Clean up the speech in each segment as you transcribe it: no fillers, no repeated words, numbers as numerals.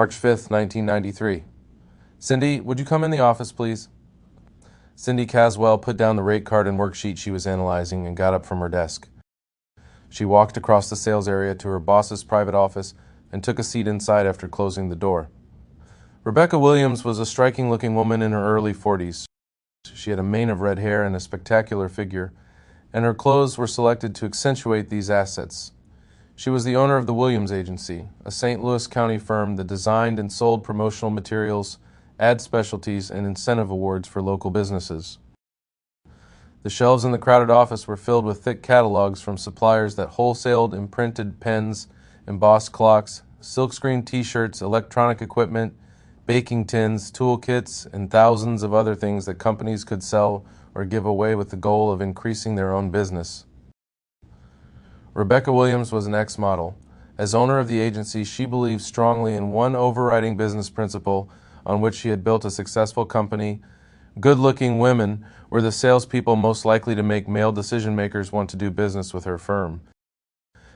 March 5th, 1993. Cindy, would you come in the office, please? Cindy Caswell put down the rate card and worksheet she was analyzing and got up from her desk. She walked across the sales area to her boss's private office and took a seat inside after closing the door. Rebecca Williams was a striking-looking woman in her early 40s. She had a mane of red hair and a spectacular figure, and her clothes were selected to accentuate these assets. She was the owner of the Williams Agency, a St. Louis County firm that designed and sold promotional materials, ad specialties, and incentive awards for local businesses. The shelves in the crowded office were filled with thick catalogs from suppliers that wholesaled imprinted pens, embossed clocks, silkscreen t-shirts, electronic equipment, baking tins, toolkits, and thousands of other things that companies could sell or give away with the goal of increasing their own business. Rebecca Williams was an ex-model. As owner of the agency, she believed strongly in one overriding business principle on which she had built a successful company. Good-looking women were the salespeople most likely to make male decision-makers want to do business with her firm.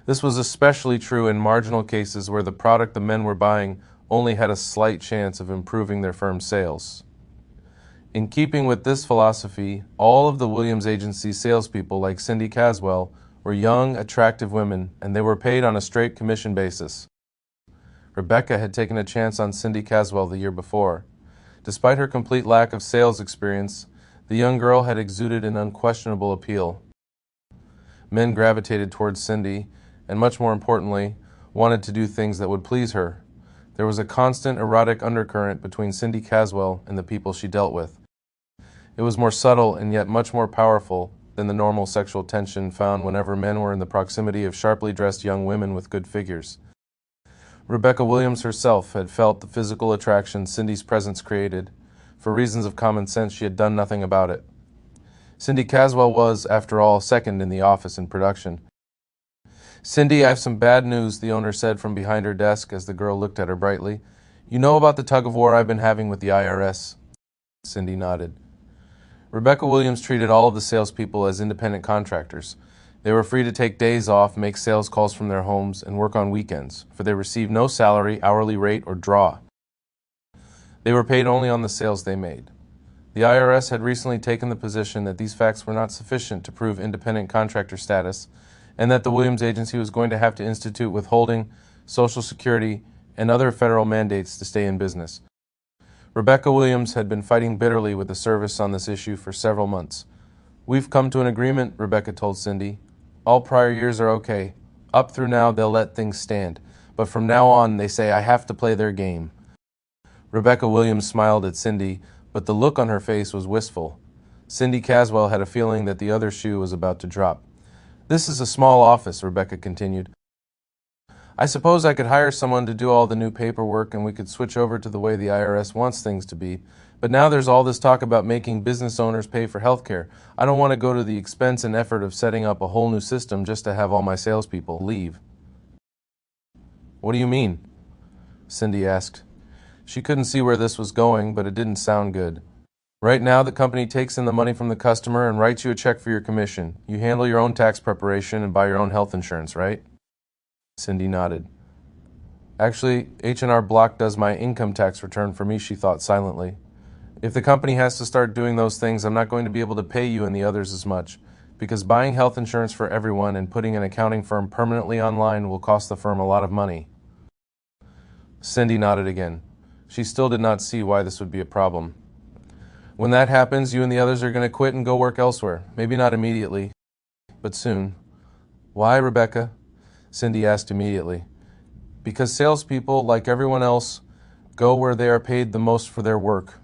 This was especially true in marginal cases where the product the men were buying only had a slight chance of improving their firm's sales. In keeping with this philosophy, all of the Williams Agency salespeople, like Cindy Caswell, were young, attractive women, and they were paid on a straight commission basis. Rebecca had taken a chance on Cindy Caswell the year before. Despite her complete lack of sales experience, the young girl had exuded an unquestionable appeal. Men gravitated towards Cindy, and much more importantly, wanted to do things that would please her. There was a constant erotic undercurrent between Cindy Caswell and the people she dealt with. It was more subtle and yet much more powerful than the normal sexual tension found whenever men were in the proximity of sharply dressed young women with good figures. Rebecca Williams herself had felt the physical attraction Cindy's presence created. For reasons of common sense, she had done nothing about it. Cindy Caswell was, after all, second in the office in production. "Cindy, I have some bad news," the owner said from behind her desk as the girl looked at her brightly. "You know about the tug-of-war I've been having with the IRS?" Cindy nodded. Rebecca Williams treated all of the salespeople as independent contractors. They were free to take days off, make sales calls from their homes, and work on weekends, for they received no salary, hourly rate, or draw. They were paid only on the sales they made. The IRS had recently taken the position that these facts were not sufficient to prove independent contractor status, and that the Williams Agency was going to have to institute withholding, Social Security, and other federal mandates to stay in business. Rebecca Williams had been fighting bitterly with the service on this issue for several months. "We've come to an agreement," Rebecca told Cindy. "All prior years are okay. Up through now, they'll let things stand. But from now on, they say I have to play their game." Rebecca Williams smiled at Cindy, but the look on her face was wistful. Cindy Caswell had a feeling that the other shoe was about to drop. "This is a small office," Rebecca continued. "I suppose I could hire someone to do all the new paperwork and we could switch over to the way the IRS wants things to be. But now there's all this talk about making business owners pay for health care. I don't want to go to the expense and effort of setting up a whole new system just to have all my salespeople leave." "What do you mean?" Cindy asked. She couldn't see where this was going, but it didn't sound good. "Right now, the company takes in the money from the customer and writes you a check for your commission. You handle your own tax preparation and buy your own health insurance, right?" Cindy nodded. "Actually, H&R Block does my income tax return for me," she thought silently. "If the company has to start doing those things, I'm not going to be able to pay you and the others as much, because buying health insurance for everyone and putting an accounting firm permanently online will cost the firm a lot of money." Cindy nodded again. She still did not see why this would be a problem. "When that happens, you and the others are going to quit and go work elsewhere. Maybe not immediately, but soon." "Why, Rebecca?" Cindy asked immediately. "Because salespeople, like everyone else, go where they are paid the most for their work.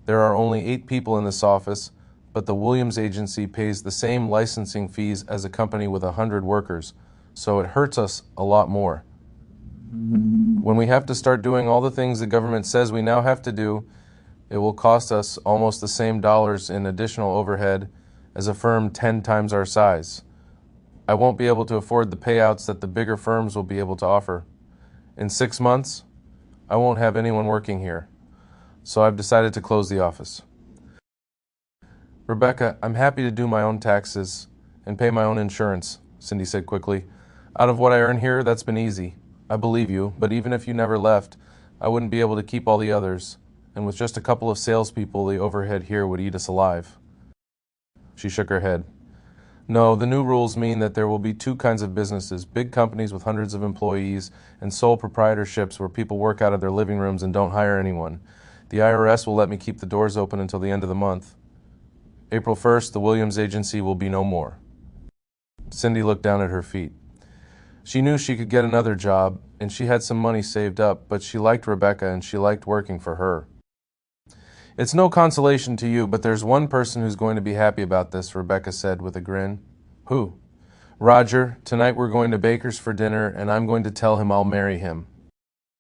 There are only 8 people in this office, but the Williams Agency pays the same licensing fees as a company with 100 workers, so it hurts us a lot more. When we have to start doing all the things the government says we now have to do, it will cost us almost the same dollars in additional overhead as a firm 10 times our size. I won't be able to afford the payouts that the bigger firms will be able to offer. In 6 months, I won't have anyone working here, so I've decided to close the office." "Rebecca, I'm happy to do my own taxes and pay my own insurance," Cindy said quickly. "Out of what I earn here, that's been easy. I believe you, but even if you never left, I wouldn't be able to keep all the others, and with just a couple of salespeople, the overhead here would eat us alive." She shook her head. "No, the new rules mean that there will be two kinds of businesses: big companies with hundreds of employees and sole proprietorships where people work out of their living rooms and don't hire anyone. The IRS will let me keep the doors open until the end of the month. April 1st, the Williams Agency will be no more." Cindy looked down at her feet. She knew she could get another job, and she had some money saved up, but she liked Rebecca and she liked working for her. "It's no consolation to you, but there's one person who's going to be happy about this," Rebecca said with a grin. "Who?" "Roger. Tonight we're going to Baker's for dinner, and I'm going to tell him I'll marry him."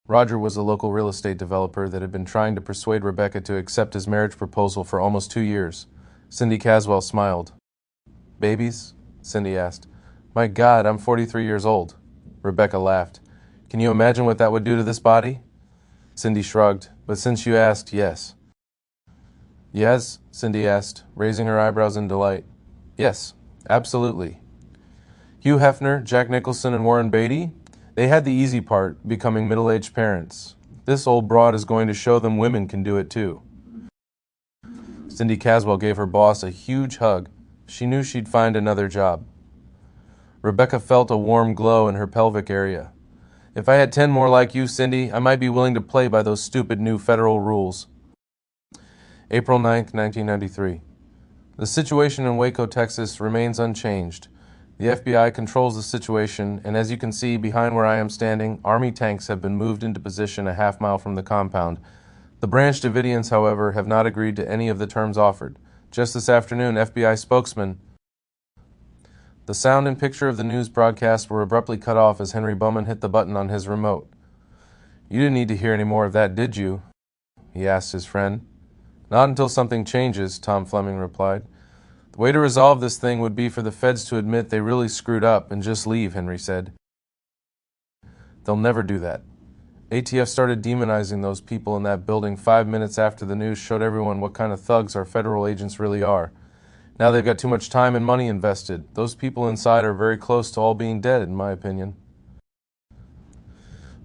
Roger was a local real estate developer that had been trying to persuade Rebecca to accept his marriage proposal for almost 2 years. Cindy Caswell smiled. "Babies?" Cindy asked. "My God, I'm 43 years old." Rebecca laughed. "Can you imagine what that would do to this body?" Cindy shrugged. "But since you asked, yes." "Yes?" Cindy asked, raising her eyebrows in delight. "Yes, absolutely." Hugh Hefner, Jack Nicholson, and Warren Beatty? They had the easy part, becoming middle-aged parents. This old broad is going to show them women can do it too. Cindy Caswell gave her boss a huge hug. She knew she'd find another job. Rebecca felt a warm glow in her pelvic area. "If I had 10 more like you, Cindy, I might be willing to play by those stupid new federal rules." April 9th, 1993. The situation in Waco, Texas remains unchanged. The FBI controls the situation, and as you can see behind where I am standing, Army tanks have been moved into position a half-mile from the compound. The Branch Davidians, however, have not agreed to any of the terms offered. Just this afternoon, FBI spokesman... The sound and picture of the news broadcast were abruptly cut off as Henry Bowman hit the button on his remote. "You didn't need to hear any more of that, did you?" he asked his friend. "Not until something changes," Tom Fleming replied. "The way to resolve this thing would be for the feds to admit they really screwed up and just leave," Henry said. "They'll never do that. ATF started demonizing those people in that building 5 minutes after the news showed everyone what kind of thugs our federal agents really are. Now they've got too much time and money invested. Those people inside are very close to all being dead, in my opinion."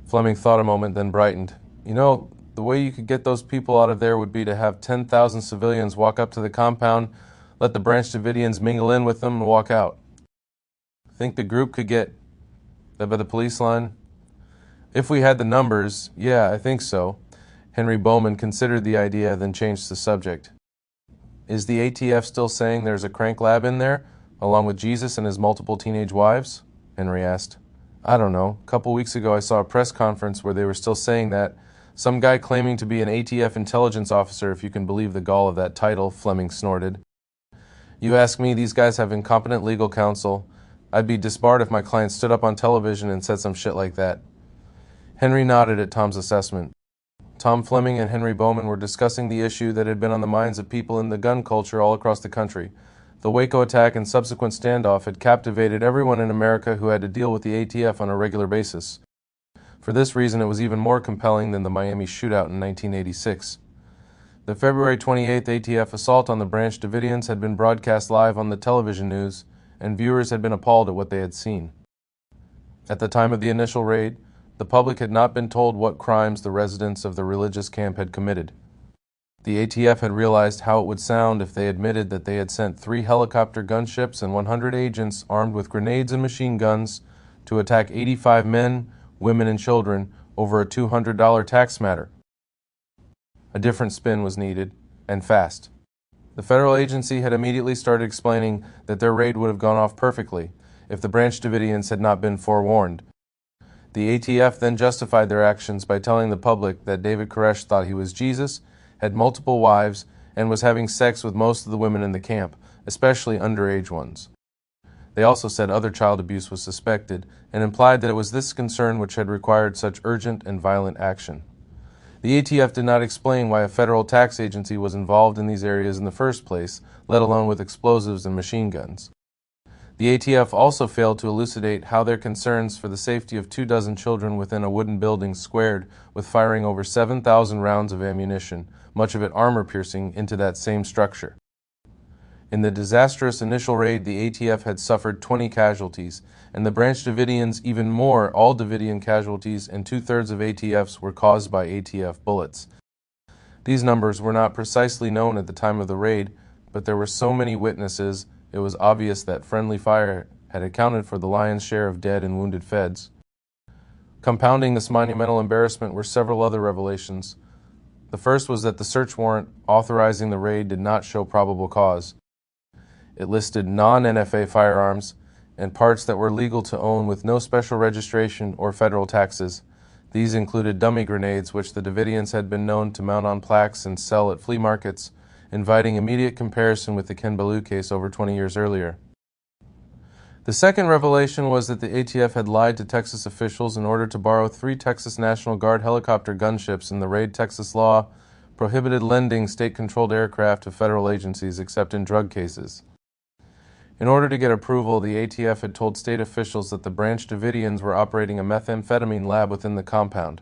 Fleming thought a moment, then brightened. "You know, the way you could get those people out of there would be to have 10,000 civilians walk up to the compound, let the Branch Davidians mingle in with them, and walk out." "Think the group could get that by the police line?" "If we had the numbers, yeah, I think so." Henry Bowman considered the idea, then changed the subject. "Is the ATF still saying there's a crank lab in there, along with Jesus and his multiple teenage wives?" Henry asked. "I don't know. A couple weeks ago I saw a press conference where they were still saying that. Some guy claiming to be an ATF intelligence officer, if you can believe the gall of that title," Fleming snorted. "You ask me, these guys have incompetent legal counsel. I'd be disbarred if my client stood up on television and said some shit like that." Henry nodded at Tom's assessment. Tom Fleming and Henry Bowman were discussing the issue that had been on the minds of people in the gun culture all across the country. The Waco attack and subsequent standoff had captivated everyone in America who had to deal with the ATF on a regular basis. For this reason, it was even more compelling than the Miami shootout in 1986. The February 28th ATF assault on the Branch Davidians had been broadcast live on the television news, and viewers had been appalled at what they had seen. At the time of the initial raid, the public had not been told what crimes the residents of the religious camp had committed. The ATF had realized how it would sound if they admitted that they had sent 3 helicopter gunships and 100 agents armed with grenades and machine guns to attack 85 men, women, and children over a $200 tax matter. A different spin was needed, and fast. The federal agency had immediately started explaining that their raid would have gone off perfectly if the Branch Davidians had not been forewarned. The ATF then justified their actions by telling the public that David Koresh thought he was Jesus, had multiple wives, and was having sex with most of the women in the camp, especially underage ones. They also said other child abuse was suspected, and implied that it was this concern which had required such urgent and violent action. The ATF did not explain why a federal tax agency was involved in these areas in the first place, let alone with explosives and machine guns. The ATF also failed to elucidate how their concerns for the safety of 24 children within a wooden building squared with firing over 7,000 rounds of ammunition, much of it armor-piercing, into that same structure. In the disastrous initial raid, the ATF had suffered 20 casualties, and the Branch Davidians even more. All Davidian casualties and two-thirds of ATFs were caused by ATF bullets. These numbers were not precisely known at the time of the raid, but there were so many witnesses, it was obvious that friendly fire had accounted for the lion's share of dead and wounded feds. Compounding this monumental embarrassment were several other revelations. The first was that the search warrant authorizing the raid did not show probable cause. It listed non-NFA firearms and parts that were legal to own with no special registration or federal taxes. These included dummy grenades, which the Davidians had been known to mount on plaques and sell at flea markets, inviting immediate comparison with the Ken Ballou case over 20 years earlier. The second revelation was that the ATF had lied to Texas officials in order to borrow 3 Texas National Guard helicopter gunships in the raid. Texas law prohibited lending state-controlled aircraft to federal agencies except in drug cases. In order to get approval, the ATF had told state officials that the Branch Davidians were operating a methamphetamine lab within the compound.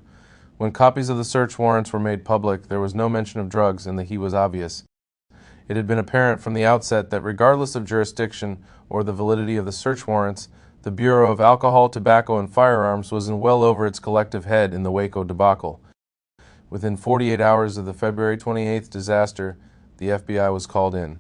When copies of the search warrants were made public, there was no mention of drugs, and the heat was obvious. It had been apparent from the outset that regardless of jurisdiction or the validity of the search warrants, the Bureau of Alcohol, Tobacco, and Firearms was in well over its collective head in the Waco debacle. Within 48 hours of the February 28th disaster, the FBI was called in.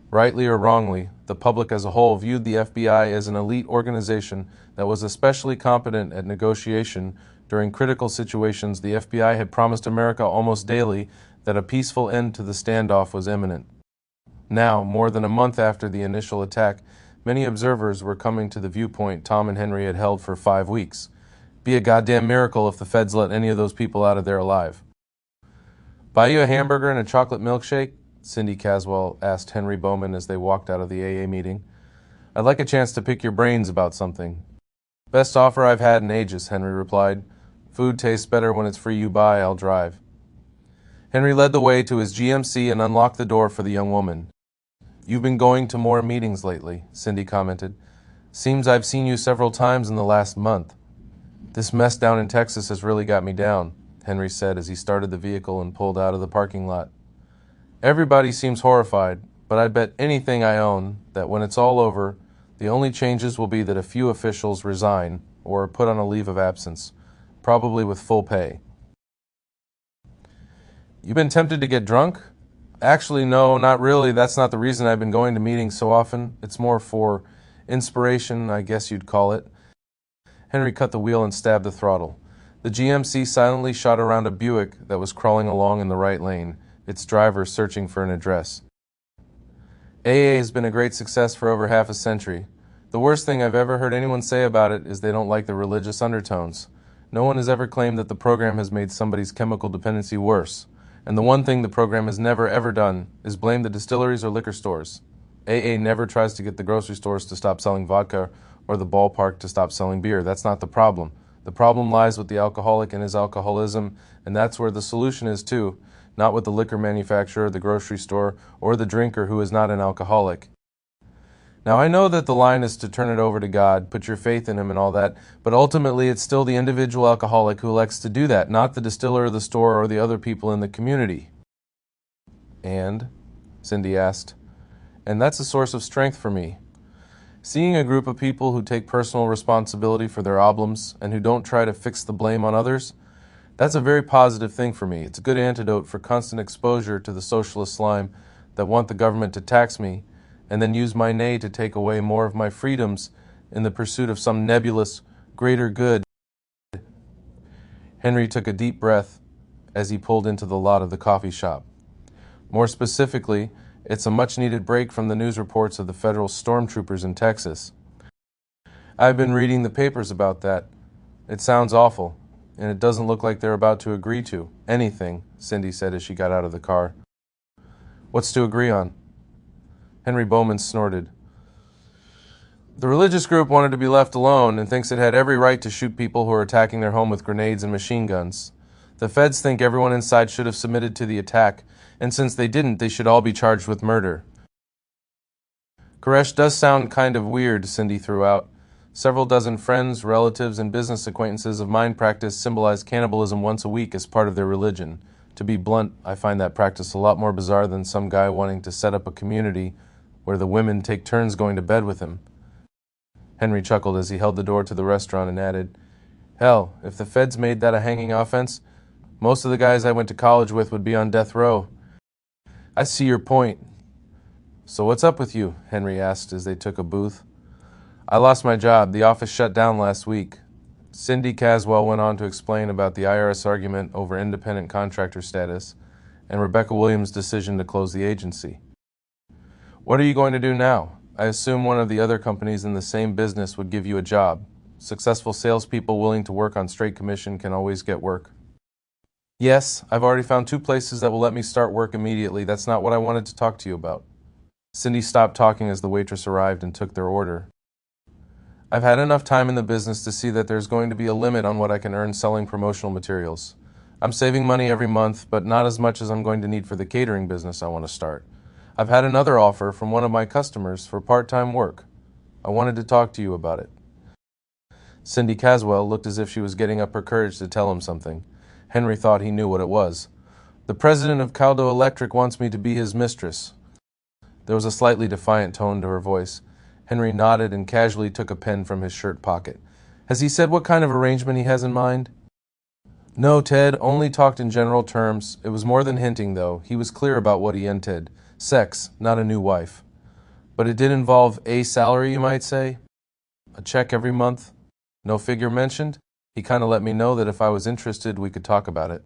Rightly or wrongly, the public as a whole viewed the FBI as an elite organization that was especially competent at negotiation. During critical situations, the FBI had promised America almost daily that a peaceful end to the standoff was imminent. Now, more than a month after the initial attack, many observers were coming to the viewpoint Tom and Henry had held for 5 weeks. Be a goddamn miracle if the feds let any of those people out of there alive. Buy you a hamburger and a chocolate milkshake? Cindy Caswell asked Henry Bowman as they walked out of the AA meeting. I'd like a chance to pick your brains about something. Best offer I've had in ages, Henry replied. Food tastes better when it's free. You buy, I'll drive. Henry led the way to his GMC and unlocked the door for the young woman. You've been going to more meetings lately, Cindy commented. Seems I've seen you several times in the last month. This mess down in Texas has really got me down, Henry said as he started the vehicle and pulled out of the parking lot. Everybody seems horrified, but I'd bet anything I own that when it's all over, the only changes will be that a few officials resign or are put on a leave of absence, probably with full pay. You've been tempted to get drunk? Actually, no, not really. That's not the reason I've been going to meetings so often. It's more for inspiration, I guess you'd call it. Henry cut the wheel and stabbed the throttle. The GMC silently shot around a Buick that was crawling along in the right lane, its driver searching for an address. AA has been a great success for over half a century. The worst thing I've ever heard anyone say about it is they don't like the religious undertones. No one has ever claimed that the program has made somebody's chemical dependency worse. And the one thing the program has never ever done is blame the distilleries or liquor stores. AA never tries to get the grocery stores to stop selling vodka or the ballpark to stop selling beer. That's not the problem. The problem lies with the alcoholic and his alcoholism, and that's where the solution is too, not with the liquor manufacturer, the grocery store, or the drinker who is not an alcoholic. Now, I know that the line is to turn it over to God, put your faith in Him and all that, but ultimately it's still the individual alcoholic who elects to do that, not the distiller or the store or the other people in the community. And? Cindy asked. And that's a source of strength for me. Seeing a group of people who take personal responsibility for their problems and who don't try to fix the blame on others, that's a very positive thing for me. It's a good antidote for constant exposure to the socialist slime that want the government to tax me and then use my nay to take away more of my freedoms in the pursuit of some nebulous, greater good. Henry took a deep breath as he pulled into the lot of the coffee shop. More specifically, it's a much-needed break from the news reports of the federal stormtroopers in Texas. I've been reading the papers about that. It sounds awful, and it doesn't look like they're about to agree to anything, Cindy said as she got out of the car. What's to agree on? Henry Bowman snorted. The religious group wanted to be left alone and thinks it had every right to shoot people who are attacking their home with grenades and machine guns. The feds think everyone inside should have submitted to the attack, and since they didn't, they should all be charged with murder. Koresh does sound kind of weird, Cindy threw out. Several dozen friends, relatives, and business acquaintances of mine practice symbolize cannibalism once a week as part of their religion. To be blunt, I find that practice a lot more bizarre than some guy wanting to set up a community where the women take turns going to bed with him. Henry chuckled as he held the door to the restaurant and added, "Hell, if the feds made that a hanging offense, most of the guys I went to college with would be on death row." "I see your point." "So what's up with you?" Henry asked as they took a booth. "I lost my job. The office shut down last week." Cindy Caswell went on to explain about the IRS argument over independent contractor status and Rebecca Williams' decision to close the agency. "What are you going to do now? I assume one of the other companies in the same business would give you a job. Successful salespeople willing to work on straight commission can always get work." "Yes, I've already found 2 places that will let me start work immediately. That's not what I wanted to talk to you about." Cindy stopped talking as the waitress arrived and took their order. "I've had enough time in the business to see that there's going to be a limit on what I can earn selling promotional materials. I'm saving money every month, but not as much as I'm going to need for the catering business I want to start. I've had another offer from one of my customers for part-time work. I wanted to talk to you about it." Cindy Caswell looked as if she was getting up her courage to tell him something. Henry thought he knew what it was. "The president of Caldo Electric wants me to be his mistress." There was a slightly defiant tone to her voice. Henry nodded and casually took a pen from his shirt pocket. "Has he said what kind of arrangement he has in mind?" "No, Ted, only talked in general terms. It was more than hinting, though. He was clear about what he intended. Sex, not a new wife. But it did involve a salary, you might say. A check every month. No figure mentioned. He kind of let me know that if I was interested, we could talk about it."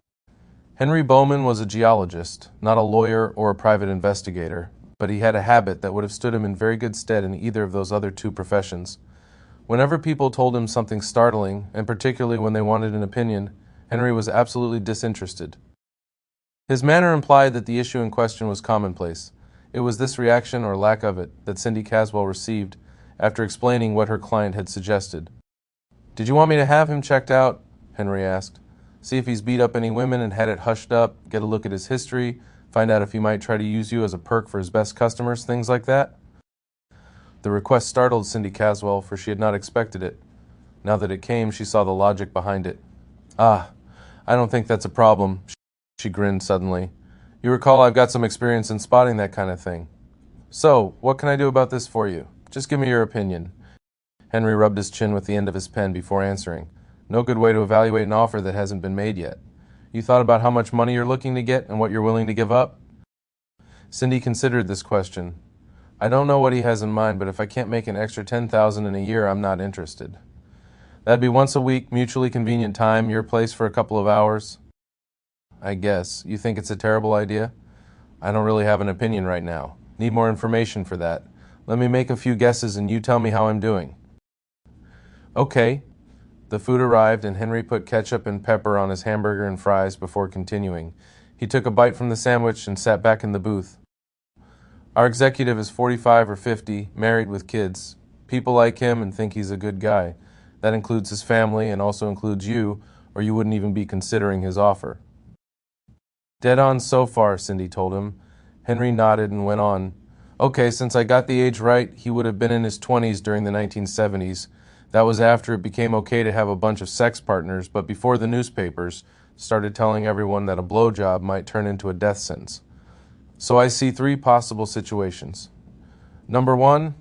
Henry Bowman was a geologist, not a lawyer or a private investigator, but he had a habit that would have stood him in very good stead in either of those other 2 professions. Whenever people told him something startling, and particularly when they wanted an opinion, Henry was absolutely disinterested. His manner implied that the issue in question was commonplace. It was this reaction, or lack of it, that Cindy Caswell received after explaining what her client had suggested. "Did you want me to have him checked out?" Henry asked. "See if he's beat up any women and had it hushed up, get a look at his history, find out if he might try to use you as a perk for his best customers, things like that?" The request startled Cindy Caswell, for she had not expected it. Now that it came, she saw the logic behind it. "Ah, I don't think that's a problem," she grinned suddenly. "You recall I've got some experience in spotting that kind of thing. So, what can I do about this for you? Just give me your opinion." Henry rubbed his chin with the end of his pen before answering. "No good way to evaluate an offer that hasn't been made yet. You thought about how much money you're looking to get and what you're willing to give up?" Cindy considered this question. "I don't know what he has in mind, but if I can't make an extra $10,000 in a year, I'm not interested." "That'd be once a week, mutually convenient time, your place for a couple of hours?" "I guess. You think it's a terrible idea?" "I don't really have an opinion right now. Need more information for that. Let me make a few guesses and you tell me how I'm doing." "Okay." The food arrived and Henry put ketchup and pepper on his hamburger and fries before continuing. He took a bite from the sandwich and sat back in the booth. "Our executive is 45 or 50, married with kids. People like him and think he's a good guy. That includes his family and also includes you, or you wouldn't even be considering his offer." "Dead on so far," Cindy told him. Henry nodded and went on. "Okay, since I got the age right, he would have been in his 20s during the 1970s. That was after it became okay to have a bunch of sex partners, but before the newspapers started telling everyone that a blowjob might turn into a death sentence. So I see 3 possible situations. Number 1,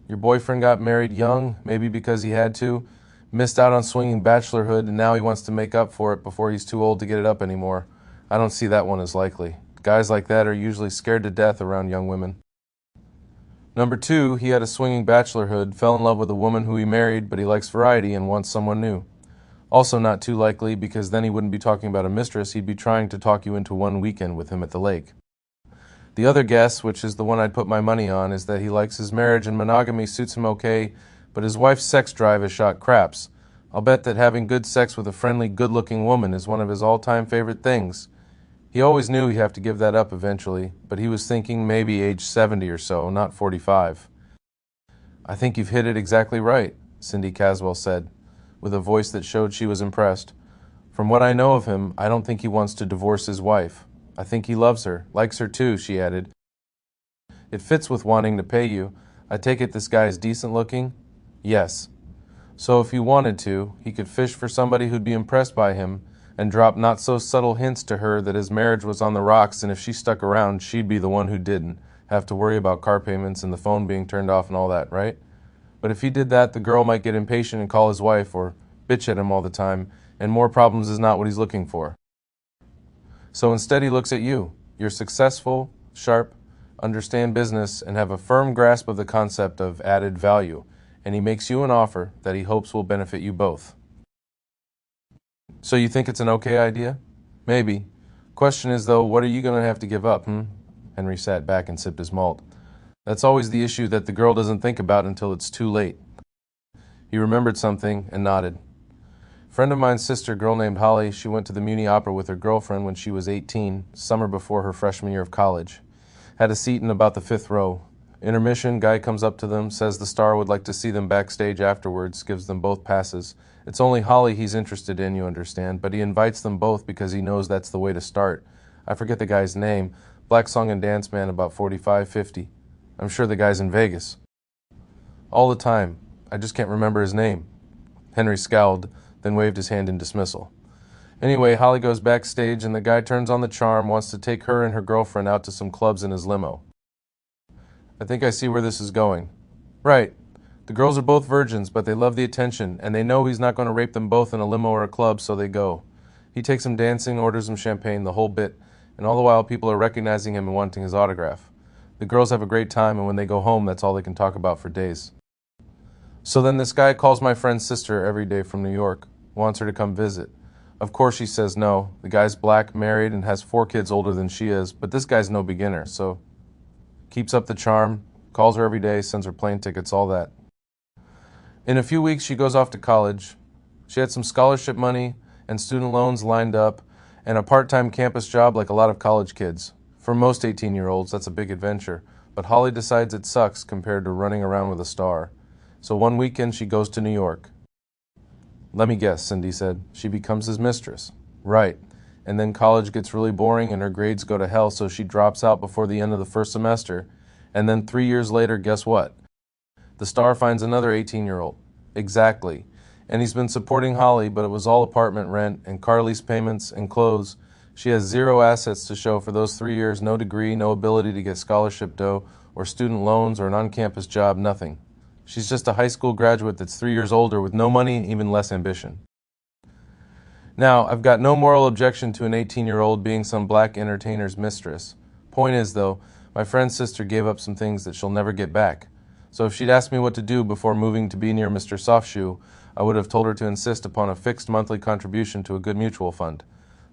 your boyfriend got married young, maybe because he had to, missed out on swinging bachelorhood, and now he wants to make up for it before he's too old to get it up anymore. I don't see that one as likely. Guys like that are usually scared to death around young women. Number 2, he had a swinging bachelorhood, fell in love with a woman who he married, but he likes variety and wants someone new. Also not too likely, because then he wouldn't be talking about a mistress, he'd be trying to talk you into one weekend with him at the lake. The other guess, which is the one I'd put my money on, is that he likes his marriage and monogamy suits him okay, but his wife's sex drive is shot craps. I'll bet that having good sex with a friendly, good-looking woman is one of his all-time favorite things. He always knew he'd have to give that up eventually, but he was thinking maybe age 70 or so, not 45. I think you've hit it exactly right, Cindy Caswell said, with a voice that showed she was impressed. From what I know of him, I don't think he wants to divorce his wife. I think he loves her, likes her too, she added. It fits with wanting to pay you. I take it this guy is decent looking? Yes. So if he wanted to, he could fish for somebody who'd be impressed by him and drop not-so-subtle hints to her that his marriage was on the rocks, and if she stuck around, she'd be the one who didn't. have to worry about car payments and the phone being turned off and all that, right? But if he did that, the girl might get impatient and call his wife or bitch at him all the time, and more problems is not what he's looking for. So instead he looks at you. You're successful, sharp, understand business, and have a firm grasp of the concept of added value, and he makes you an offer that he hopes will benefit you both. So you think it's an okay idea? Maybe. Question is, though, what are you going to have to give up, Henry sat back and sipped his malt. That's always the issue that the girl doesn't think about until it's too late. He remembered something and nodded. Friend of mine's sister, girl named Holly, she went to the Muni Opera with her girlfriend when she was 18, summer before her freshman year of college. Had a seat in about the 5th row. Intermission, guy comes up to them, says the star would like to see them backstage afterwards, gives them both passes. It's only Holly he's interested in, you understand, but he invites them both because he knows that's the way to start. I forget the guy's name. Black song and dance man, about 45, 50. I'm sure the guy's in Vegas. All the time. I just can't remember his name. Henry scowled, then waved his hand in dismissal. Anyway, Holly goes backstage and the guy turns on the charm, wants to take her and her girlfriend out to some clubs in his limo. I think I see where this is going. Right. The girls are both virgins, but they love the attention, and they know he's not going to rape them both in a limo or a club, so they go. He takes them dancing, orders them champagne, the whole bit, and all the while people are recognizing him and wanting his autograph. The girls have a great time, and when they go home, that's all they can talk about for days. So then this guy calls my friend's sister every day from New York, wants her to come visit. Of course she says no. The guy's black, married, and has 4 kids older than she is, but this guy's no beginner, so keeps up the charm, calls her every day, sends her plane tickets, all that. In a few weeks, she goes off to college. She had some scholarship money and student loans lined up and a part-time campus job like a lot of college kids. For most 18-year-olds, that's a big adventure, but Holly decides it sucks compared to running around with a star. So one weekend, she goes to New York. Let me guess, Cindy said. She becomes his mistress. Right. And then college gets really boring and her grades go to hell, so she drops out before the end of the first semester. And then 3 years later, guess what? The star finds another 18-year-old. Exactly. And he's been supporting Holly, but it was all apartment rent and car lease payments and clothes. She has 0 assets to show for those 3 years, no degree, no ability to get scholarship dough or student loans or an on-campus job, nothing. She's just a high school graduate that's 3 years older with no money and even less ambition. Now, I've got no moral objection to an 18-year-old being some black entertainer's mistress. Point is, though, my friend's sister gave up some things that she'll never get back. So if she'd asked me what to do before moving to be near Mr. Softshoe, I would have told her to insist upon a fixed monthly contribution to a good mutual fund.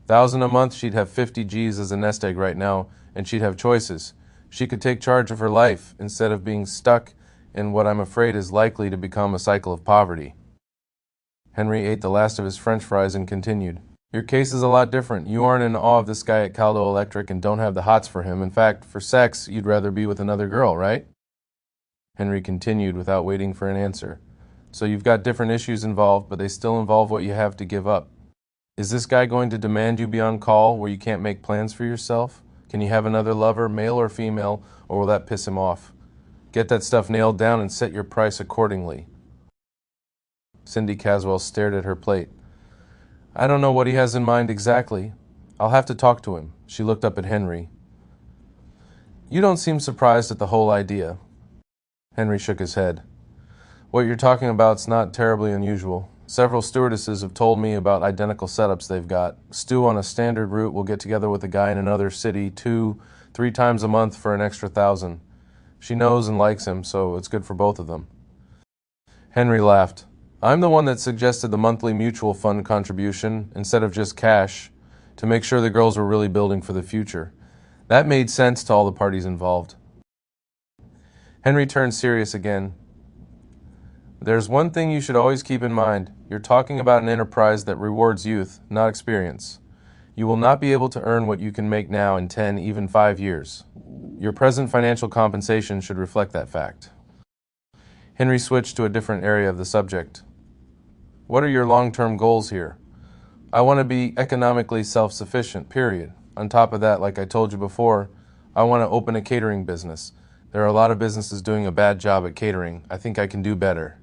$1,000 a month, she'd have 50 G's as a nest egg right now, and she'd have choices. She could take charge of her life instead of being stuck in what I'm afraid is likely to become a cycle of poverty. Henry ate the last of his French fries and continued. Your case is a lot different. You aren't in awe of this guy at Caldo Electric and don't have the hots for him. In fact, for sex, you'd rather be with another girl, right? Henry continued without waiting for an answer. So you've got different issues involved, but they still involve what you have to give up. Is this guy going to demand you be on call where you can't make plans for yourself? Can you have another lover, male or female, or will that piss him off? Get that stuff nailed down and set your price accordingly. Cindy Caswell stared at her plate. I don't know what he has in mind exactly. I'll have to talk to him. She looked up at Henry. You don't seem surprised at the whole idea. Henry shook his head. What you're talking about's not terribly unusual. Several stewardesses have told me about identical setups they've got. Stu on a standard route will get together with a guy in another city 2-3 times a month for an extra $1,000. She knows and likes him, so it's good for both of them. Henry laughed. I'm the one that suggested the monthly mutual fund contribution instead of just cash to make sure the girls were really building for the future. That made sense to all the parties involved. Henry turned serious again. There's one thing you should always keep in mind. You're talking about an enterprise that rewards youth, not experience. You will not be able to earn what you can make now in 10, even 5 years. Your present financial compensation should reflect that fact. Henry switched to a different area of the subject. What are your long-term goals here? I want to be economically self-sufficient, period. On top of that, like I told you before, I want to open a catering business. There are a lot of businesses doing a bad job at catering. I think I can do better.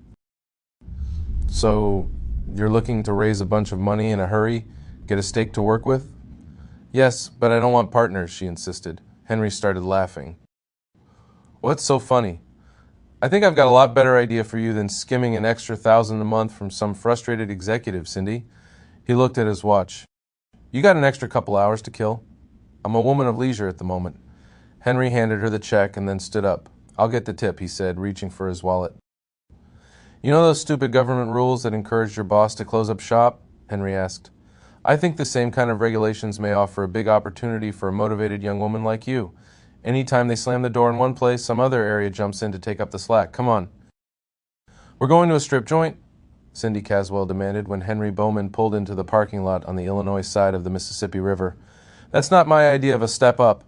So, you're looking to raise a bunch of money in a hurry? Get a stake to work with? Yes, but I don't want partners, she insisted. Henry started laughing. What's so funny? I think I've got a lot better idea for you than skimming an extra 1,000 a month from some frustrated executive, Cindy. He looked at his watch. You got an extra couple hours to kill? I'm a woman of leisure at the moment. Henry handed her the check and then stood up. I'll get the tip, he said, reaching for his wallet. You know those stupid government rules that encouraged your boss to close up shop? Henry asked. I think the same kind of regulations may offer a big opportunity for a motivated young woman like you. Anytime they slam the door in one place, some other area jumps in to take up the slack. Come on. We're going to a strip joint? Cindy Caswell demanded when Henry Bowman pulled into the parking lot on the Illinois side of the Mississippi River. That's not my idea of a step up.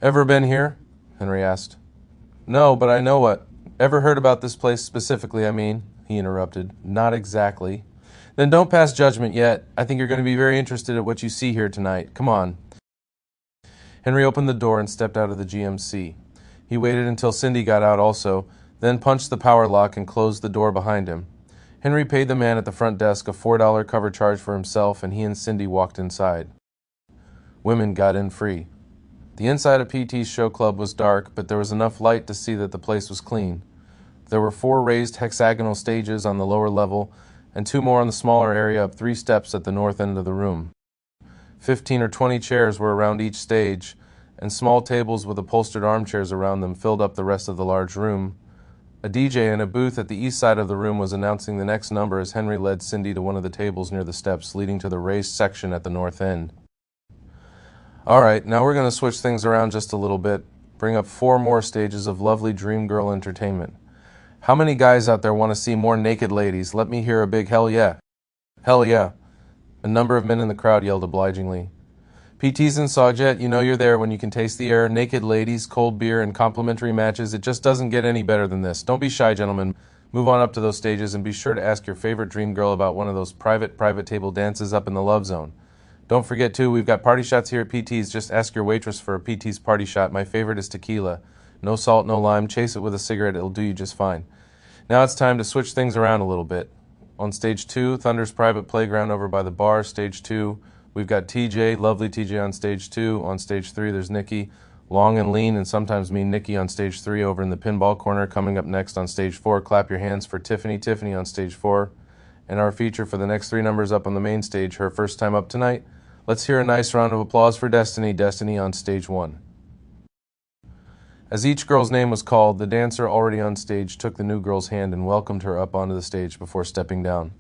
Ever been here? Henry asked. No, but I know what. Ever heard about this place specifically, I mean? He interrupted. Not exactly. Then don't pass judgment yet. I think you're going to be very interested at what you see here tonight. Come on. Henry opened the door and stepped out of the GMC. He waited until Cindy got out also, then punched the power lock and closed the door behind him. Henry paid the man at the front desk a $4 cover charge for himself, and he and Cindy walked inside. Women got in free. The inside of PT's show club was dark, but there was enough light to see that the place was clean. There were 4 raised hexagonal stages on the lower level, and 2 more on the smaller area up 3 steps at the north end of the room. 15 or 20 chairs were around each stage, and small tables with upholstered armchairs around them filled up the rest of the large room. A DJ in a booth at the east side of the room was announcing the next number as Henry led Cindy to one of the tables near the steps leading to the raised section at the north end. All right, now we're going to switch things around just a little bit, bring up 4 more stages of lovely dream girl entertainment. How many guys out there want to see more naked ladies? Let me hear a big hell yeah. Hell yeah. A number of men in the crowd yelled obligingly. PTs and Sawjet, you know you're there when you can taste the air, naked ladies, cold beer, and complimentary matches. It just doesn't get any better than this. Don't be shy, gentlemen. Move on up to those stages and be sure to ask your favorite dream girl about one of those private table dances up in the love zone. Don't forget, too, we've got party shots here at PT's. Just ask your waitress for a PT's party shot. My favorite is tequila. No salt, no lime. Chase it with a cigarette. It'll do you just fine. Now it's time to switch things around a little bit. On stage 2, Thunder's private playground over by the bar. Stage 2, we've got TJ, lovely TJ on stage 2. On stage 3, there's Nikki, long and lean and sometimes mean Nikki on stage 3 over in the pinball corner. Coming up next on stage 4, clap your hands for Tiffany on stage 4. And our feature for the next 3 numbers up on the main stage, her first time up tonight. Let's hear a nice round of applause for Destiny on stage 1. As each girl's name was called, the dancer already on stage took the new girl's hand and welcomed her up onto the stage before stepping down.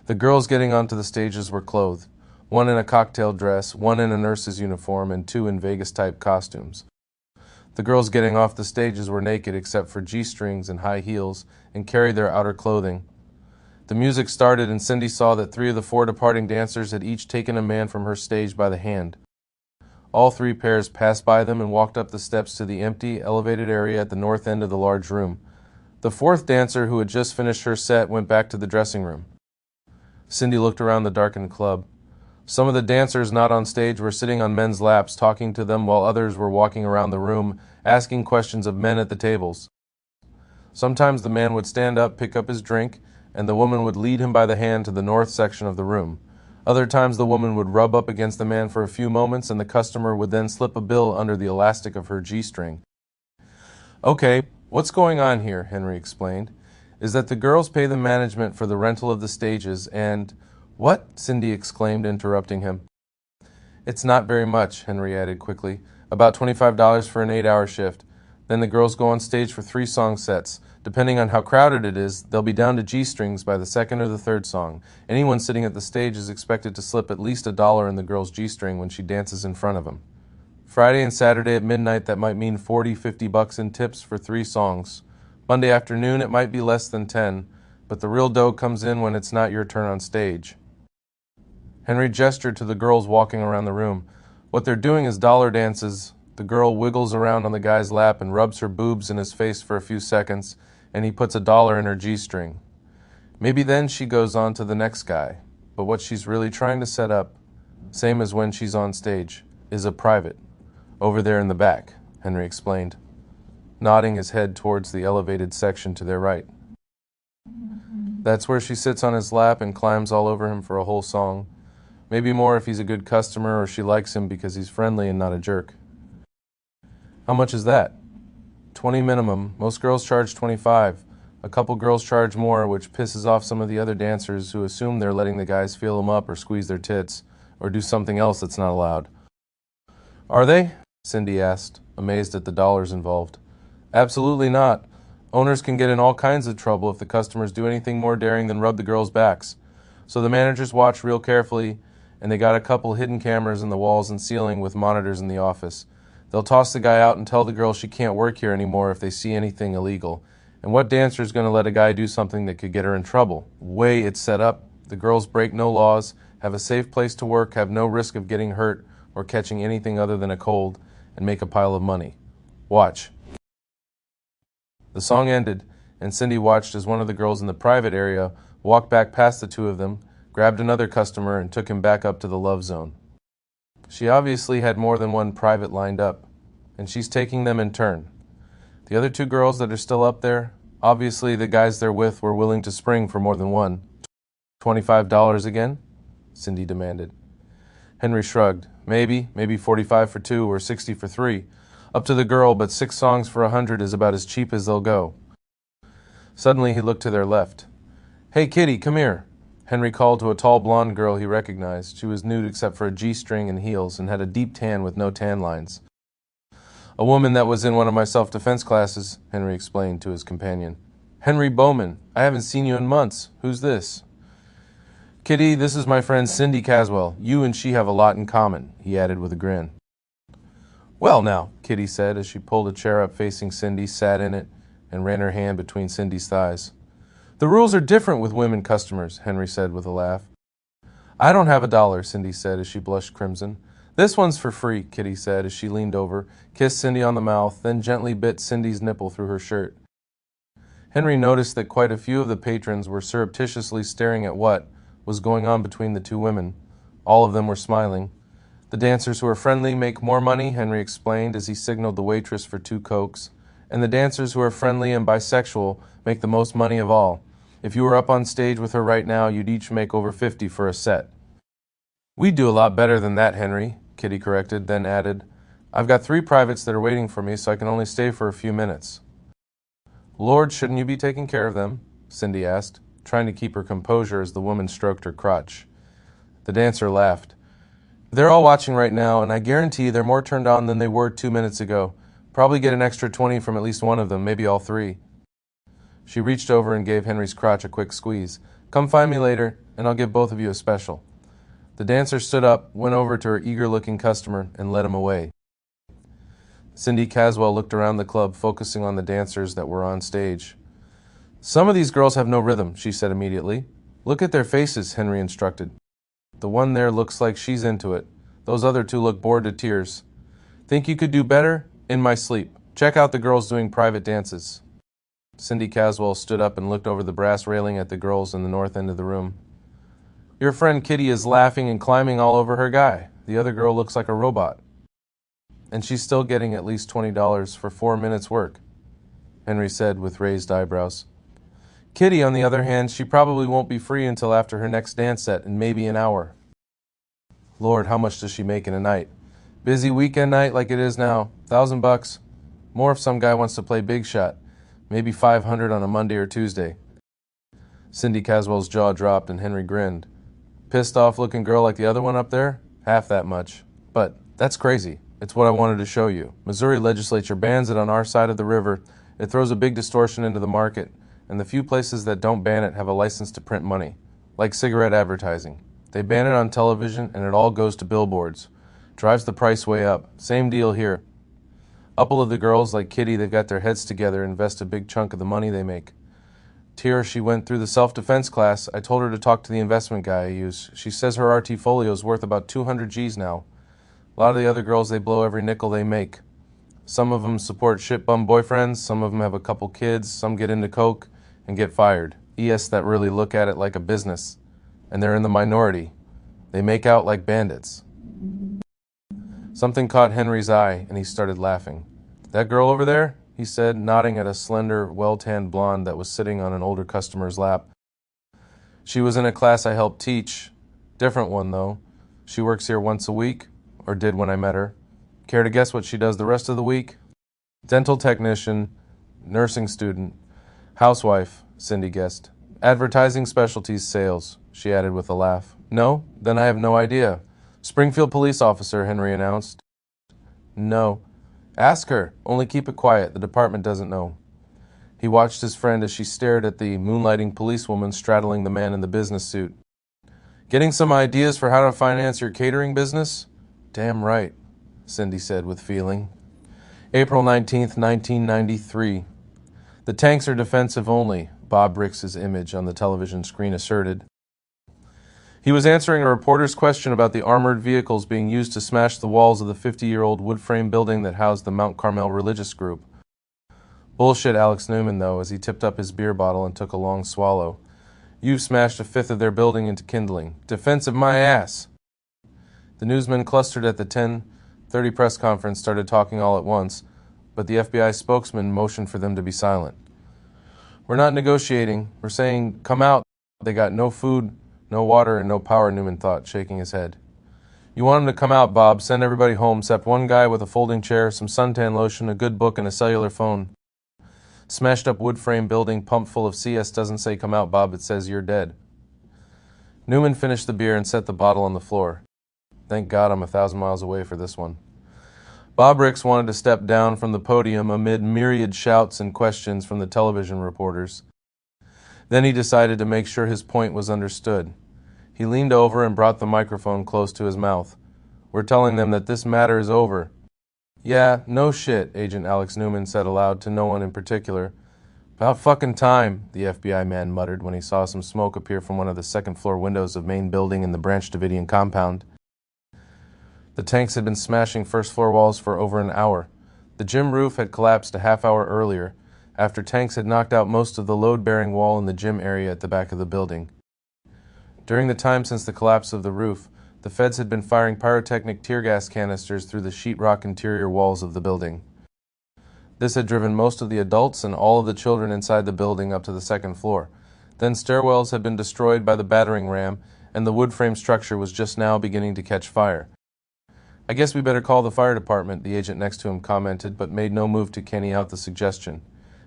The girls getting onto the stages were clothed, one in a cocktail dress, one in a nurse's uniform, and 2 in Vegas-type costumes. The girls getting off the stages were naked except for G-strings and high heels and carried their outer clothing. The music started and Cindy saw that 3 of the 4 departing dancers had each taken a man from her stage by the hand. All 3 pairs passed by them and walked up the steps to the empty, elevated area at the north end of the large room. The 4th dancer, who had just finished her set, went back to the dressing room. Cindy looked around the darkened club. Some of the dancers not on stage were sitting on men's laps, talking to them, while others were walking around the room, asking questions of men at the tables. Sometimes the man would stand up, pick up his drink, and the woman would lead him by the hand to the north section of the room. Other times the woman would rub up against the man for a few moments, and the customer would then slip a bill under the elastic of her G-string. Okay, what's going on here, Henry explained, is that the girls pay the management for the rental of the stages, and... What? Cindy exclaimed, interrupting him. It's not very much, Henry added quickly. About $25 for an 8-hour shift. Then the girls go on stage for 3 song sets. Depending on how crowded it is, they'll be down to G-strings by the 2nd or the 3rd song. Anyone sitting at the stage is expected to slip at least $1 in the girl's G-string when she dances in front of him. Friday and Saturday at midnight, that might mean $40-50 in tips for 3 songs. Monday afternoon, it might be less than 10, but the real dough comes in when it's not your turn on stage. Henry gestured to the girls walking around the room. What they're doing is dollar dances. The girl wiggles around on the guy's lap and rubs her boobs in his face for a few seconds, and he puts $1 in her G-string. Maybe then she goes on to the next guy, but what she's really trying to set up, same as when she's on stage, is a private, over there in the back, Henry explained, nodding his head towards the elevated section to their right. That's where she sits on his lap and climbs all over him for a whole song, maybe more if he's a good customer or she likes him because he's friendly and not a jerk. How much is that? 20 minimum. Most girls charge 25. A couple girls charge more, which pisses off some of the other dancers who assume they're letting the guys feel them up or squeeze their tits, or do something else that's not allowed. Are they? Cindy asked, amazed at the dollars involved. Absolutely not. Owners can get in all kinds of trouble if the customers do anything more daring than rub the girls' backs. So the managers watch real carefully, and they got a couple hidden cameras in the walls and ceiling with monitors in the office. They'll toss the guy out and tell the girl she can't work here anymore if they see anything illegal. And what dancer is going to let a guy do something that could get her in trouble? Way it's set up, the girls break no laws, have a safe place to work, have no risk of getting hurt or catching anything other than a cold, and make a pile of money. Watch. The song ended, and Cindy watched as one of the girls in the private area walked back past the two of them, grabbed another customer, and took him back up to the love zone. She obviously had more than one private lined up, and she's taking them in turn. The other two girls that are still up there, obviously the guys they're with were willing to spring for more than one. $25 again? Cindy demanded. Henry shrugged. Maybe 45 for two or 60 for three. Up to the girl, but 6 songs for 100 is about as cheap as they'll go. Suddenly he looked to their left. Hey, Kitty, come here. Henry called to a tall blonde girl he recognized. She was nude except for a G-string and heels and had a deep tan with no tan lines. A woman that was in one of my self-defense classes, Henry explained to his companion. Henry Bowman. I haven't seen you in months. Who's this? Kitty, this is my friend Cindy Caswell. You and she have a lot in common, he added with a grin. Well now, Kitty said as she pulled a chair up facing Cindy, sat in it, and ran her hand between Cindy's thighs. The rules are different with women customers, Henry said with a laugh. I don't have $1, Cindy said as she blushed crimson. This one's for free, Kitty said as she leaned over, kissed Cindy on the mouth, then gently bit Cindy's nipple through her shirt. Henry noticed that quite a few of the patrons were surreptitiously staring at what was going on between the two women. All of them were smiling. The dancers who are friendly make more money, Henry explained as he signaled the waitress for 2 Cokes. And the dancers who are friendly and bisexual make the most money of all. If you were up on stage with her right now, you'd each make over 50 for a set. We'd do a lot better than that, Henry, Kitty corrected, then added, I've got 3 privates that are waiting for me, so I can only stay for a few minutes. Lord, shouldn't you be taking care of them? Cindy asked, trying to keep her composure as the woman stroked her crotch. The dancer laughed. They're all watching right now, and I guarantee they're more turned on than they were 2 minutes ago. Probably get an extra 20 from at least one of them, maybe all 3. She reached over and gave Henry's crotch a quick squeeze. Come find me later, and I'll give both of you a special. The dancer stood up, went over to her eager-looking customer, and led him away. Cindy Caswell looked around the club, focusing on the dancers that were on stage. Some of these girls have no rhythm, she said immediately. Look at their faces, Henry instructed. The one there looks like she's into it. Those other 2 look bored to tears. Think you could do better? In my sleep. Check out the girls doing private dances. Cindy Caswell stood up and looked over the brass railing at the girls in the north end of the room. Your friend Kitty is laughing and climbing all over her guy. The other girl looks like a robot. And she's still getting at least $20 for 4 minutes' work, Henry said with raised eyebrows. Kitty, on the other hand, she probably won't be free until after her next dance set in maybe an hour. Lord, how much does she make in a night? Busy weekend night like it is now, $1,000. More if some guy wants to play big shot. Maybe 500 on a Monday or Tuesday. Cindy Caswell's jaw dropped and Henry grinned. Pissed off looking girl like the other one up there? Half that much. But that's crazy. It's what I wanted to show you. Missouri legislature bans it on our side of the river. It throws a big distortion into the market, and the few places that don't ban it have a license to print money, like cigarette advertising. They ban it on television and it all goes to billboards. Drives the price way up. Same deal here. A couple of the girls, like Kitty, they've got their heads together and invest a big chunk of the money they make. Tira, she went through the self-defense class. I told her to talk to the investment guy I use. She says her RT-folio is worth about 200 G's now. A lot of the other girls, they blow every nickel they make. Some of them support shit-bum boyfriends, some of them have a couple kids, some get into coke and get fired. ES that really look at it like a business. And they're in the minority. They make out like bandits. Something caught Henry's eye, and he started laughing. That girl over there? He said, nodding at a slender, well-tanned blonde that was sitting on an older customer's lap. She was in a class I helped teach. Different one, though. She works here once a week, or did when I met her. Care to guess what she does the rest of the week? Dental technician, nursing student, housewife, Cindy guessed. Advertising specialties sales, she added with a laugh. No? Then I have no idea. Springfield police officer, Henry announced. No. Ask her. Only keep it quiet. The department doesn't know. He watched his friend as she stared at the moonlighting policewoman straddling the man in the business suit. Getting some ideas for how to finance your catering business? Damn right, Cindy said with feeling. April 19th, 1993. The tanks are defensive only, Bob Ricks's image on the television screen asserted. He was answering a reporter's question about the armored vehicles being used to smash the walls of the 50-year-old wood frame building that housed the Mount Carmel religious group. Bullshit, Alex Newman, though, as he tipped up his beer bottle and took a long swallow. You've smashed a fifth of their building into kindling. Defensive my ass! The newsmen clustered at the 10:30 press conference started talking all at once, but the FBI spokesman motioned for them to be silent. We're not negotiating. We're saying, come out. They got no food, no water, and no power, Newman thought, shaking his head. You want them to come out, Bob. Send everybody home, except one guy with a folding chair, some suntan lotion, a good book, and a cellular phone. Smashed up wood frame building pumped full of CS doesn't say come out, Bob. It says you're dead. Newman finished the beer and set the bottle on the floor. Thank God I'm 1,000 miles away for this one. Bob Ricks wanted to step down from the podium amid myriad shouts and questions from the television reporters. Then he decided to make sure his point was understood. He leaned over and brought the microphone close to his mouth. We're telling them that this matter is over. Yeah, no shit, Agent Alex Newman said aloud to no one in particular. About fucking time, the FBI man muttered when he saw some smoke appear from one of the second-floor windows of main building in the Branch Davidian compound. The tanks had been smashing first-floor walls for over an hour. The gym roof had collapsed a half-hour earlier, after tanks had knocked out most of the load-bearing wall in the gym area at the back of the building. During the time since the collapse of the roof, the feds had been firing pyrotechnic tear gas canisters through the sheetrock interior walls of the building. This had driven most of the adults and all of the children inside the building up to the second floor. Then stairwells had been destroyed by the battering ram, and the wood frame structure was just now beginning to catch fire. I guess we better call the fire department, the agent next to him commented, but made no move to canny out the suggestion.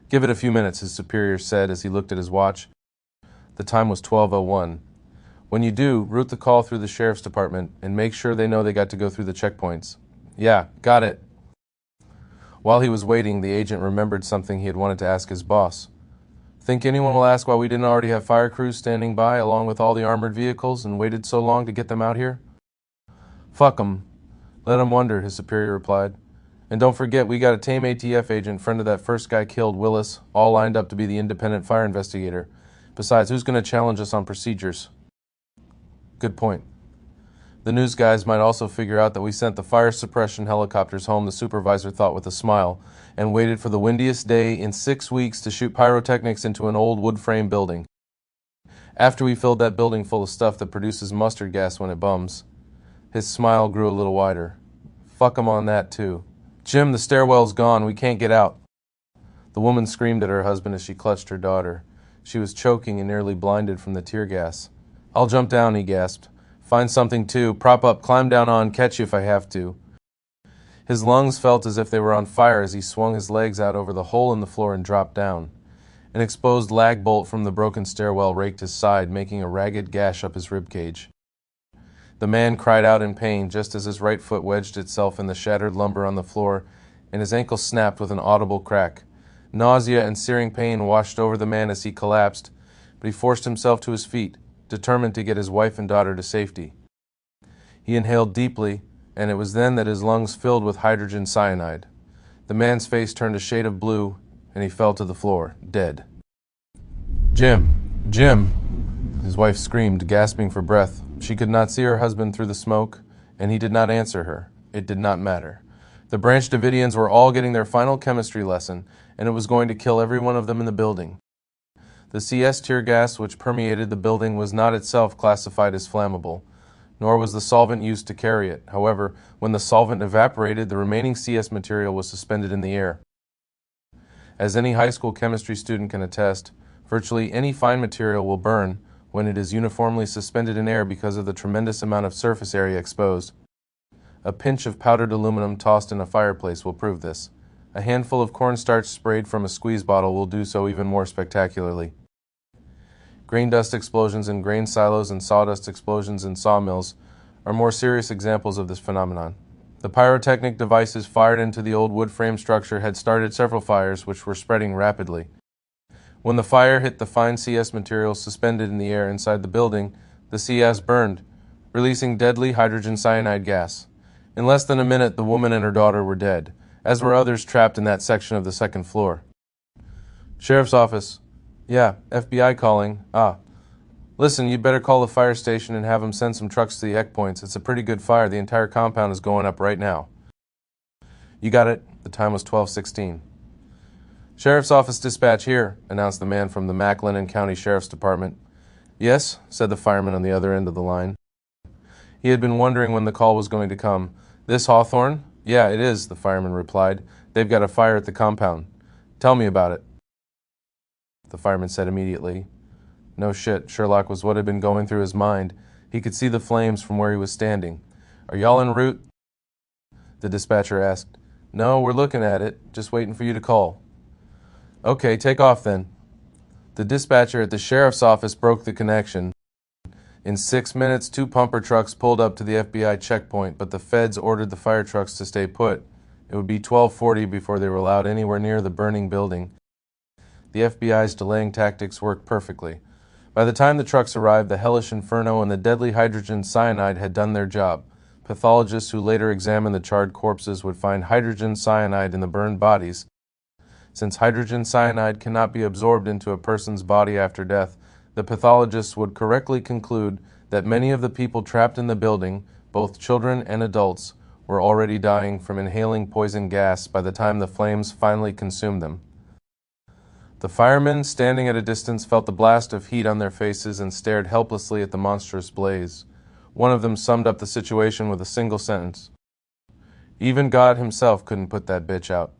Give it a few minutes, his superior said as he looked at his watch. The time was 12:01. When you do, route the call through the sheriff's department and make sure they know they got to go through the checkpoints. Yeah, got it. While he was waiting, the agent remembered something he had wanted to ask his boss. Think anyone will ask why we didn't already have fire crews standing by along with all the armored vehicles and waited so long to get them out here? Fuck 'em. Let 'em wonder, his superior replied. And don't forget, we got a tame ATF agent, friend of that first guy killed, Willis, all lined up to be the independent fire investigator. Besides, who's going to challenge us on procedures? Good point. The news guys might also figure out that we sent the fire suppression helicopters home, the supervisor thought with a smile, and waited for the windiest day in 6 weeks to shoot pyrotechnics into an old wood frame building. After we filled that building full of stuff that produces mustard gas when it bums. His smile grew a little wider. Fuck 'em on that, too. Jim, the stairwell's gone. We can't get out. The woman screamed at her husband as she clutched her daughter. She was choking and nearly blinded from the tear gas. I'll jump down, he gasped. Find something, too. Prop up, climb down on, catch you if I have to. His lungs felt as if they were on fire as he swung his legs out over the hole in the floor and dropped down. An exposed lag bolt from the broken stairwell raked his side, making a ragged gash up his ribcage. The man cried out in pain just as his right foot wedged itself in the shattered lumber on the floor, and his ankle snapped with an audible crack. Nausea and searing pain washed over the man as he collapsed, but he forced himself to his feet, determined to get his wife and daughter to safety. He inhaled deeply, and it was then that his lungs filled with hydrogen cyanide. The man's face turned a shade of blue, and he fell to the floor, dead. Jim! Jim! His wife screamed, gasping for breath. She could not see her husband through the smoke, and he did not answer her. It did not matter. The Branch Davidians were all getting their final chemistry lesson, and it was going to kill every one of them in the building. The CS tear gas which permeated the building was not itself classified as flammable, nor was the solvent used to carry it. However, when the solvent evaporated, the remaining CS material was suspended in the air. As any high school chemistry student can attest, virtually any fine material will burn when it is uniformly suspended in air because of the tremendous amount of surface area exposed. A pinch of powdered aluminum tossed in a fireplace will prove this. A handful of cornstarch sprayed from a squeeze bottle will do so even more spectacularly. Grain dust explosions in grain silos and sawdust explosions in sawmills are more serious examples of this phenomenon. The pyrotechnic devices fired into the old wood frame structure had started several fires which were spreading rapidly. When the fire hit the fine CS material suspended in the air inside the building, the CS burned, releasing deadly hydrogen cyanide gas. In less than a minute, the woman and her daughter were dead, as were others trapped in that section of the second floor. Sheriff's office. Yeah, FBI calling. Listen, you'd better call the fire station and have them send some trucks to the Eck Points. It's a pretty good fire. The entire compound is going up right now. You got it. The time was 12:16. Sheriff's office dispatch here, announced the man from the McLennan County Sheriff's Department. Yes, said the fireman on the other end of the line. He had been wondering when the call was going to come. This Hawthorne? Yeah, it is, the fireman replied. They've got a fire at the compound. Tell me about it. The fireman said immediately. No shit, Sherlock was what had been going through his mind. He could see the flames from where he was standing. Are y'all en route? The dispatcher asked. No, we're looking at it. Just waiting for you to call. Okay, take off then. The dispatcher at the sheriff's office broke the connection. In 6 minutes, 2 pumper trucks pulled up to the FBI checkpoint, but the feds ordered the fire trucks to stay put. It would be 12:40 before they were allowed anywhere near the burning building. The FBI's delaying tactics worked perfectly. By the time the trucks arrived, the hellish inferno and the deadly hydrogen cyanide had done their job. Pathologists who later examined the charred corpses would find hydrogen cyanide in the burned bodies. Since hydrogen cyanide cannot be absorbed into a person's body after death, the pathologists would correctly conclude that many of the people trapped in the building, both children and adults, were already dying from inhaling poison gas by the time the flames finally consumed them. The firemen, standing at a distance, felt the blast of heat on their faces and stared helplessly at the monstrous blaze. One of them summed up the situation with a single sentence. Even God himself couldn't put that bitch out.